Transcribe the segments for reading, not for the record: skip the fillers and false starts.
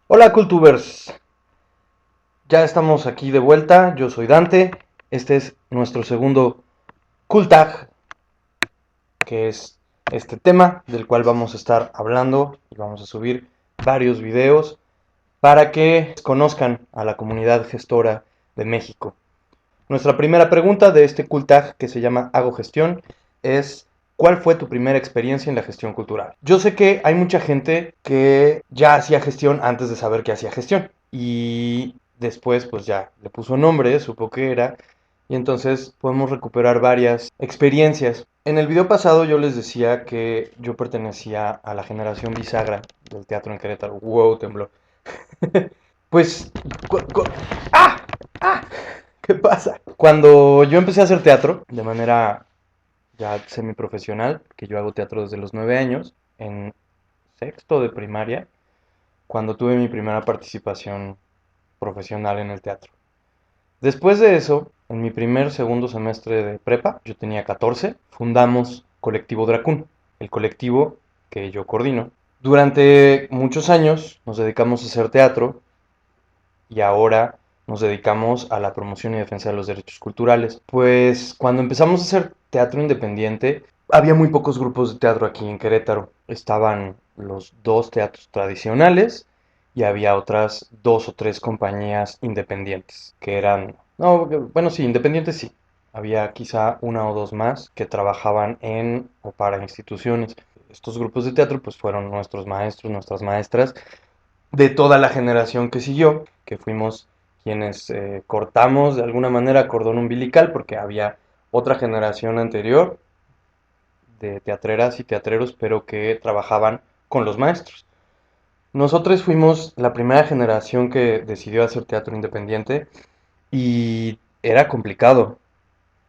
Hola Cultubers, ya estamos aquí de vuelta, yo soy Dante, este es nuestro segundo Cultag, que es este tema del cual vamos a estar hablando y vamos a subir varios videos para que conozcan a la comunidad gestora de México. Nuestra primera pregunta de este Cultag, que se llama Hago Gestión, es ¿cuál fue tu primera experiencia en la gestión cultural? Yo sé que hay mucha gente que ya hacía gestión antes de saber que hacía gestión y después pues ya le puso nombre, supo que era y entonces podemos recuperar varias experiencias. En el video pasado yo les decía que yo pertenecía a la generación bisagra del teatro en Querétaro. Wow, tembló. Pues... cu- cu- ¡Ah! ¡Ah! ¿Qué pasa? Cuando yo empecé a hacer teatro de manera ya semiprofesional, que yo hago teatro desde los 9 años, en sexto de primaria, cuando tuve mi primera participación profesional en el teatro. Después de eso, en mi segundo semestre de prepa, yo tenía 14, fundamos Colectivo Dracún, el colectivo que yo coordino. Durante muchos años nos dedicamos a hacer teatro y ahora nos dedicamos a la promoción y defensa de los derechos culturales. Pues cuando empezamos a hacer teatro independiente, había muy pocos grupos de teatro aquí en Querétaro. Estaban los dos teatros tradicionales y había otras dos o tres compañías independientes, que eran, no, bueno, sí, independientes sí. Había quizá una o dos más que trabajaban en o para instituciones. Estos grupos de teatro pues fueron nuestros maestros, nuestras maestras, de toda la generación que siguió, que fuimos quienes cortamos de alguna manera cordón umbilical, porque había otra generación anterior de teatreras y teatreros, pero que trabajaban con los maestros. Nosotros fuimos la primera generación que decidió hacer teatro independiente y era complicado.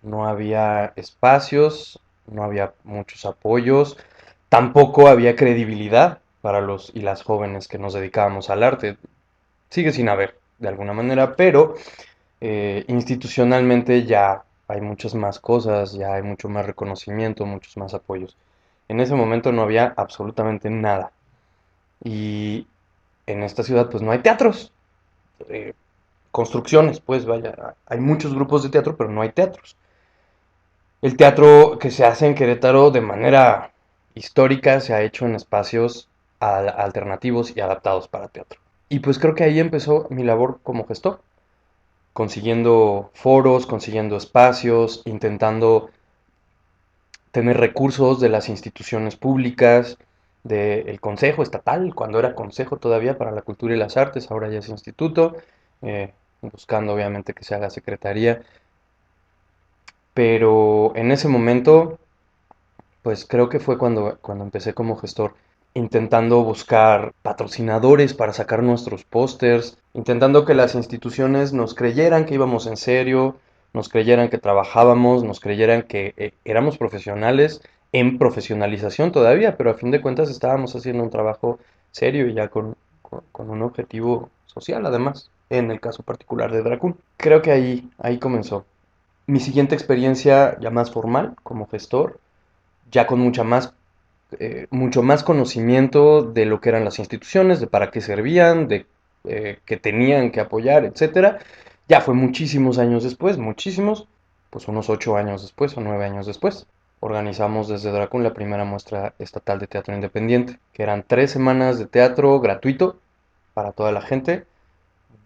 No había espacios, no había muchos apoyos, tampoco había credibilidad para los y las jóvenes que nos dedicábamos al arte. Sigue sin haber, de alguna manera, pero institucionalmente ya hay muchas más cosas, ya hay mucho más reconocimiento, muchos más apoyos. En ese momento no había absolutamente nada. Y en esta ciudad pues no hay teatros, eh, construcciones, pues vaya, hay muchos grupos de teatro, pero no hay teatros. El teatro que se hace en Querétaro de manera histórica se ha hecho en espacios alternativos y adaptados para teatro. Y pues creo que ahí empezó mi labor como gestor, consiguiendo foros, consiguiendo espacios, intentando tener recursos de las instituciones públicas, del Consejo Estatal, cuando era Consejo todavía para la Cultura y las Artes, ahora ya es Instituto, buscando obviamente que se haga Secretaría, pero en ese momento pues creo que fue cuando empecé como gestor, intentando buscar patrocinadores para sacar nuestros pósters, intentando que las instituciones nos creyeran que íbamos en serio, nos creyeran que trabajábamos, nos creyeran que éramos profesionales en profesionalización todavía, pero a fin de cuentas estábamos haciendo un trabajo serio y ya con un objetivo social además, en el caso particular de Dracún. Creo que ahí comenzó. Mi siguiente experiencia ya más formal como gestor, ya con mucho más conocimiento de lo que eran las instituciones, de para qué servían, de que tenían que apoyar, etcétera. Ya fue muchísimos años después, muchísimos, pues unos 8 años después o 9 años después. Organizamos desde Dracún la primera muestra estatal de teatro independiente, que eran 3 semanas de teatro gratuito para toda la gente,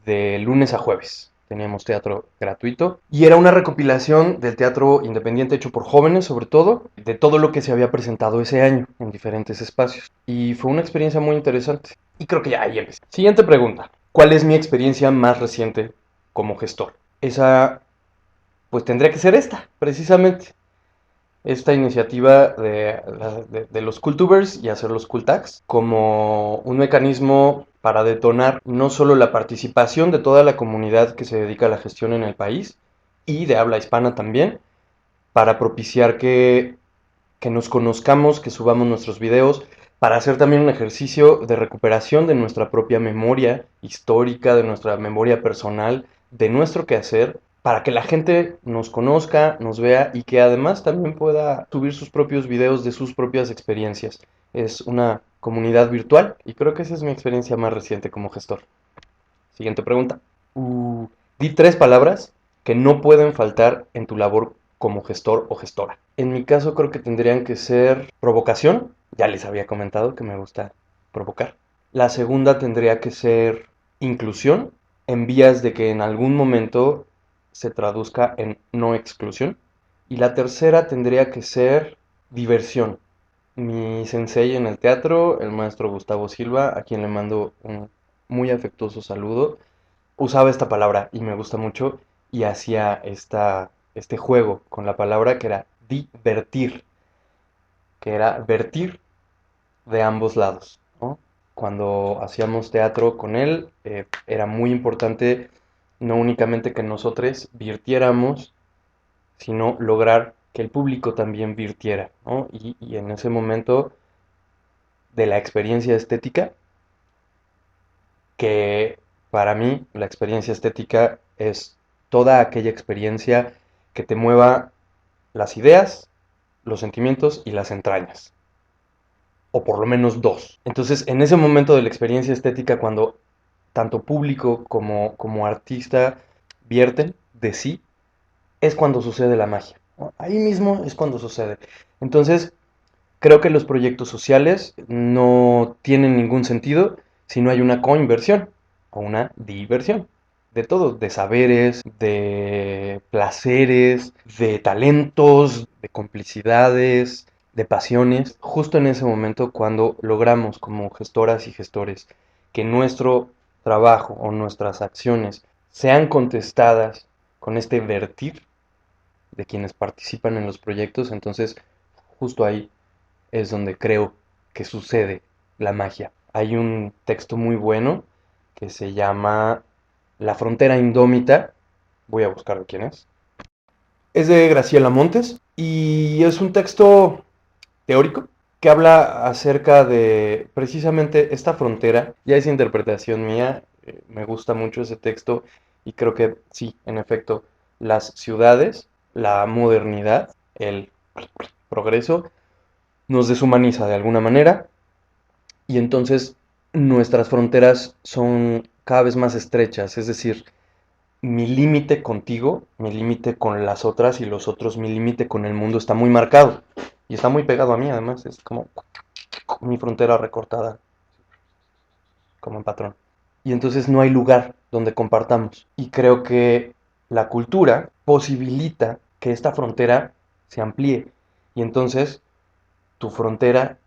de lunes a jueves. Teníamos teatro gratuito y era una recopilación del teatro independiente hecho por jóvenes, sobre todo, de todo lo que se había presentado ese año en diferentes espacios. Y fue una experiencia muy interesante. Y creo que ya ahí empecé. Siguiente pregunta. ¿Cuál es mi experiencia más reciente como gestor? Esa, pues tendría que ser esta, precisamente esta iniciativa de los Cultubers y hacer los Cultags como un mecanismo para detonar no solo la participación de toda la comunidad que se dedica a la gestión en el país y de habla hispana también, para propiciar que nos conozcamos, que subamos nuestros videos, para hacer también un ejercicio de recuperación de nuestra propia memoria histórica, de nuestra memoria personal, de nuestro quehacer, para que la gente nos conozca, nos vea y que además también pueda subir sus propios videos de sus propias experiencias. Es una comunidad virtual y creo que esa es mi experiencia más reciente como gestor. Siguiente pregunta. Di 3 palabras que no pueden faltar en tu labor como gestor o gestora. En mi caso creo que tendrían que ser provocación. Ya les había comentado que me gusta provocar. La segunda tendría que ser inclusión, en vías de que en algún momento se traduzca en no exclusión. Y la tercera tendría que ser diversión. Mi sensei en el teatro, el maestro Gustavo Silva, a quien le mando un muy afectuoso saludo, usaba esta palabra y me gusta mucho y hacía este juego con la palabra que era divertir, que era vertir de ambos lados, ¿no? Cuando hacíamos teatro con él, era muy importante no únicamente que nosotros virtiéramos, sino lograr que el público también virtiera, ¿no? Y en ese momento de la experiencia estética, que para mí la experiencia estética es toda aquella experiencia que te mueva las ideas, los sentimientos y las entrañas, o por lo menos dos. Entonces, en ese momento de la experiencia estética, cuando tanto público como artista vierten de sí, es cuando sucede la magia, ¿no? Ahí mismo es cuando sucede. Entonces, creo que los proyectos sociales no tienen ningún sentido si no hay una coinversión o una diversión. De todo, de saberes, de placeres, de talentos, de complicidades, de pasiones. Justo en ese momento cuando logramos como gestoras y gestores que nuestro trabajo o nuestras acciones sean contestadas con este vertir de quienes participan en los proyectos, entonces justo ahí es donde creo que sucede la magia. Hay un texto muy bueno que se llama La frontera indómita. Voy a buscar quién es. Es de Graciela Montes y es un texto teórico que habla acerca de precisamente esta frontera. Ya es interpretación mía, me gusta mucho ese texto y creo que sí, en efecto, las ciudades, la modernidad, el progreso nos deshumaniza de alguna manera y entonces nuestras fronteras son cada vez más estrechas, es decir, mi límite contigo, mi límite con las otras y los otros, mi límite con el mundo está muy marcado y está muy pegado a mí además, es como mi frontera recortada, como en patrón. Y entonces no hay lugar donde compartamos. Y creo que la cultura posibilita que esta frontera se amplíe. Y entonces tu frontera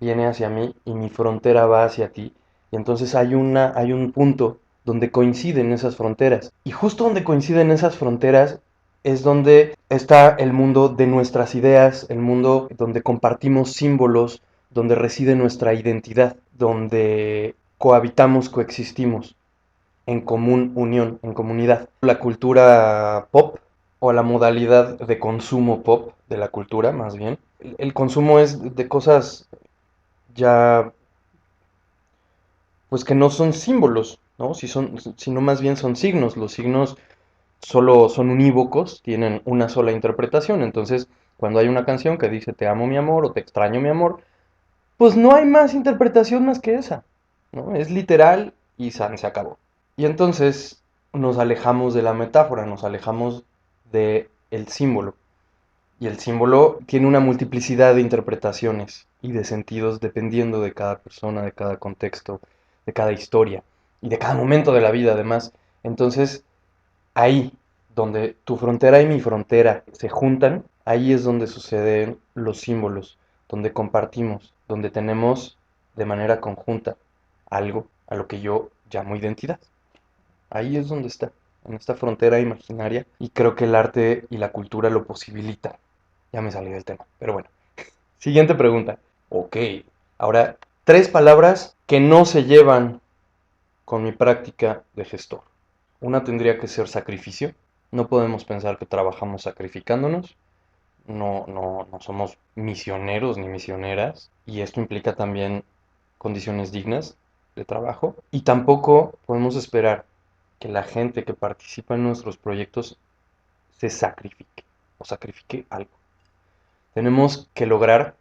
viene hacia mí y mi frontera va hacia ti. Y entonces hay un punto donde coinciden esas fronteras. Y justo donde coinciden esas fronteras es donde está el mundo de nuestras ideas, el mundo donde compartimos símbolos, donde reside nuestra identidad, donde cohabitamos, coexistimos en común unión, en comunidad. La cultura pop o la modalidad de consumo pop de la cultura, más bien. El consumo es de cosas ya, pues que no son símbolos, ¿no? Sino más bien son signos. Los signos solo son unívocos, tienen una sola interpretación. Entonces, cuando hay una canción que dice te amo mi amor o te extraño mi amor, pues no hay más interpretación más que esa, ¿no? Es literal y se acabó. Y entonces nos alejamos de la metáfora, nos alejamos de el símbolo. Y el símbolo tiene una multiplicidad de interpretaciones y de sentidos dependiendo de cada persona, de cada contexto, de cada historia y de cada momento de la vida además. Entonces, ahí donde tu frontera y mi frontera se juntan, ahí es donde suceden los símbolos, donde compartimos, donde tenemos de manera conjunta algo a lo que yo llamo identidad. Ahí es donde está, en esta frontera imaginaria, y creo que el arte y la cultura lo posibilitan. Ya me salí del tema, pero bueno. Siguiente pregunta. Ok, ahora 3 palabras que no se llevan con mi práctica de gestor. Una tendría que ser sacrificio. No podemos pensar que trabajamos sacrificándonos. No somos misioneros ni misioneras. Y esto implica también condiciones dignas de trabajo. Y tampoco podemos esperar que la gente que participa en nuestros proyectos se sacrifique o sacrifique algo. Tenemos que lograr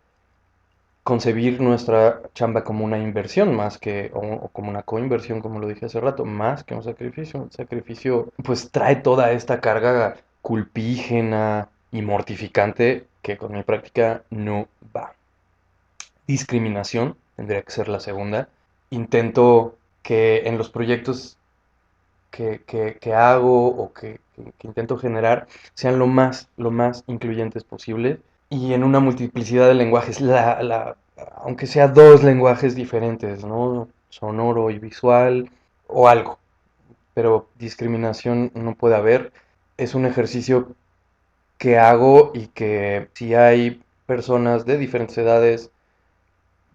concebir nuestra chamba como una inversión más que, o como una coinversión, como lo dije hace rato, más que un sacrificio. Un sacrificio pues trae toda esta carga culpígena y mortificante que con mi práctica no va. Discriminación tendría que ser la segunda. Intento que en los proyectos que hago o que intento generar sean lo más incluyentes posible y en una multiplicidad de lenguajes, aunque sea dos lenguajes diferentes, ¿no? Sonoro y visual o algo, pero discriminación no puede haber. Es un ejercicio que hago y que si hay personas de diferentes edades,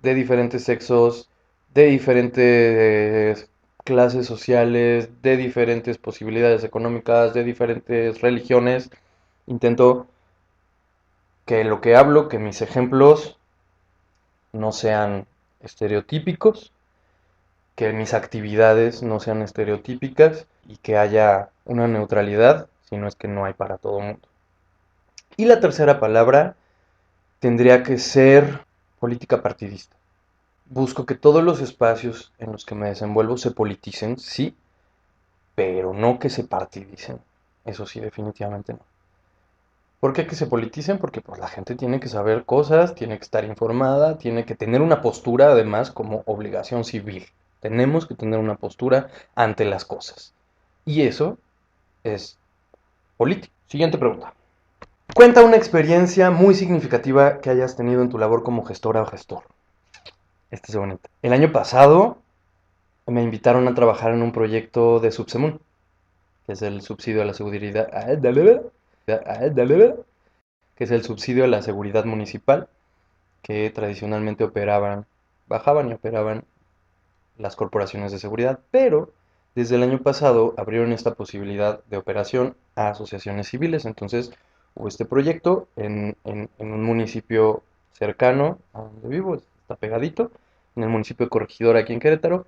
de diferentes sexos, de diferentes clases sociales, de diferentes posibilidades económicas, de diferentes religiones, intento que lo que hablo, que mis ejemplos no sean estereotípicos, que mis actividades no sean estereotípicas y que haya una neutralidad, si no es que no hay para todo el mundo. Y la tercera palabra tendría que ser política partidista. Busco que todos los espacios en los que me desenvuelvo se politicen, sí, pero no que se partidicen. Eso sí, definitivamente no. ¿Por qué que se politicen? Porque pues la gente tiene que saber cosas, tiene que estar informada, tiene que tener una postura además como obligación civil. Tenemos que tener una postura ante las cosas. Y eso es político. Siguiente pregunta. Cuenta una experiencia muy significativa que hayas tenido en tu labor como gestora o gestor. Esta es bonita. El año pasado me invitaron a trabajar en un proyecto de Subsemun, que es el subsidio a la seguridad, que es el subsidio a la seguridad municipal que tradicionalmente bajaban y operaban las corporaciones de seguridad, pero desde el año pasado abrieron esta posibilidad de operación a asociaciones civiles. Entonces hubo este proyecto en un municipio cercano a donde vivo, está pegadito, en el municipio de Corregidora, aquí en Querétaro.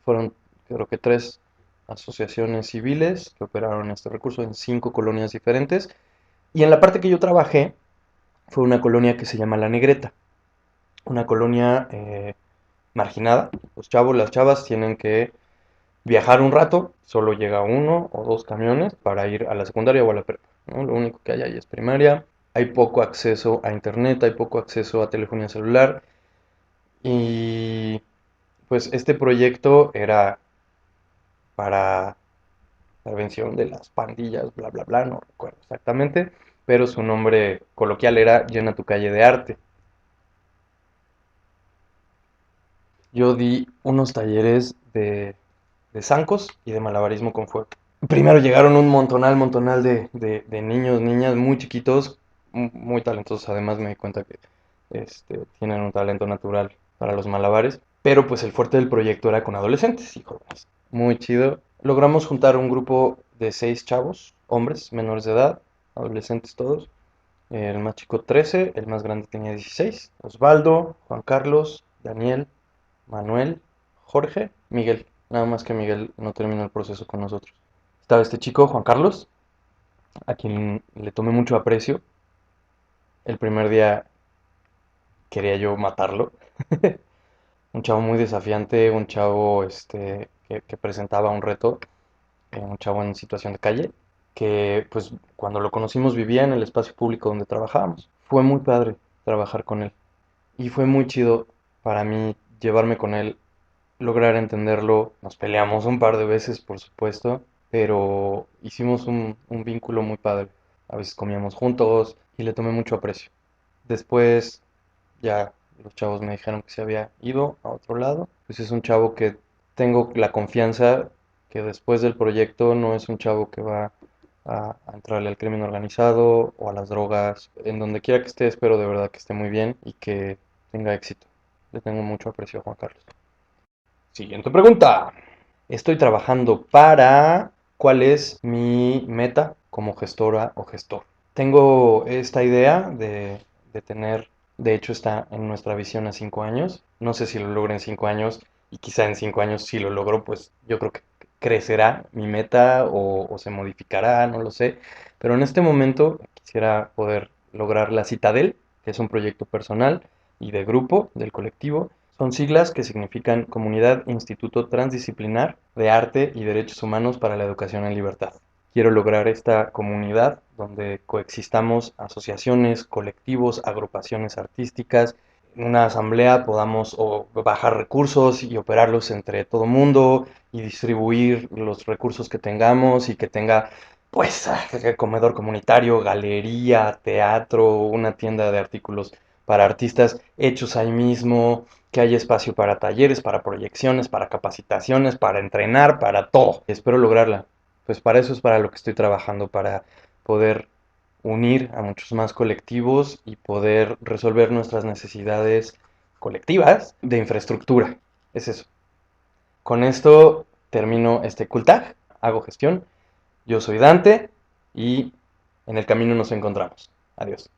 Fueron, creo que, 3 asociaciones civiles que operaron este recurso en 5 colonias diferentes. Y en la parte que yo trabajé fue una colonia que se llama La Negreta, una colonia marginada. Los chavos, las chavas tienen que viajar un rato, solo llega 1 o 2 camiones para ir a la secundaria o a la prepa, ¿no? Lo único que hay ahí es primaria, hay poco acceso a internet, hay poco acceso a telefonía celular y pues este proyecto era para prevención de las pandillas, bla, bla, bla, no recuerdo exactamente, pero su nombre coloquial era Llena tu calle de arte. Yo di unos talleres de zancos y de malabarismo con fuego. Primero llegaron un montonal de niños, niñas muy chiquitos, muy talentosos. Además me di cuenta que tienen un talento natural para los malabares. Pero pues el fuerte del proyecto era con adolescentes y jóvenes. Muy chido. Logramos juntar un grupo de 6 chavos, hombres menores de edad, adolescentes todos. El más chico 13, el más grande tenía 16. Osvaldo, Juan Carlos, Daniel, Manuel, Jorge, Miguel. Nada más que Miguel no terminó el proceso con nosotros. Estaba este chico, Juan Carlos, a quien le tomé mucho aprecio. El primer día quería yo matarlo. Un chavo muy desafiante, un chavo que presentaba un reto, un chavo en situación de calle, que pues cuando lo conocimos vivía en el espacio público donde trabajábamos. Fue muy padre trabajar con él y fue muy chido para mí llevarme con él, lograr entenderlo. Nos peleamos un par de veces, por supuesto, pero hicimos un vínculo muy padre. A veces comíamos juntos y le tomé mucho aprecio. Después ya los chavos me dijeron que se había ido a otro lado. Pues es un chavo que tengo la confianza que después del proyecto no es un chavo que va a entrarle al crimen organizado o a las drogas. En donde quiera que esté, espero de verdad que esté muy bien y que tenga éxito. Le tengo mucho aprecio a Juan Carlos. Siguiente pregunta. Estoy trabajando para... ¿Cuál es mi meta como gestora o gestor? Tengo esta idea de tener, de hecho está en nuestra visión a 5 años. No sé si lo logro en 5 años y quizá en 5 años si lo logro, pues yo creo que crecerá mi meta o se modificará, no lo sé. Pero en este momento quisiera poder lograr la Citadel, que es un proyecto personal, y de grupo, del colectivo. Son siglas que significan Comunidad Instituto Transdisciplinar de Arte y Derechos Humanos para la Educación en Libertad. Quiero lograr esta comunidad donde coexistamos asociaciones, colectivos, agrupaciones artísticas. En una asamblea podamos bajar recursos y operarlos entre todo mundo y distribuir los recursos que tengamos y que tenga pues comedor comunitario, galería, teatro, una tienda de artículos para artistas hechos ahí mismo, que haya espacio para talleres, para proyecciones, para capacitaciones, para entrenar, para todo. Espero lograrla. Pues para eso es para lo que estoy trabajando, para poder unir a muchos más colectivos y poder resolver nuestras necesidades colectivas de infraestructura. Es eso. Con esto termino este Cultag, hago gestión. Yo soy Dante y en el camino nos encontramos. Adiós.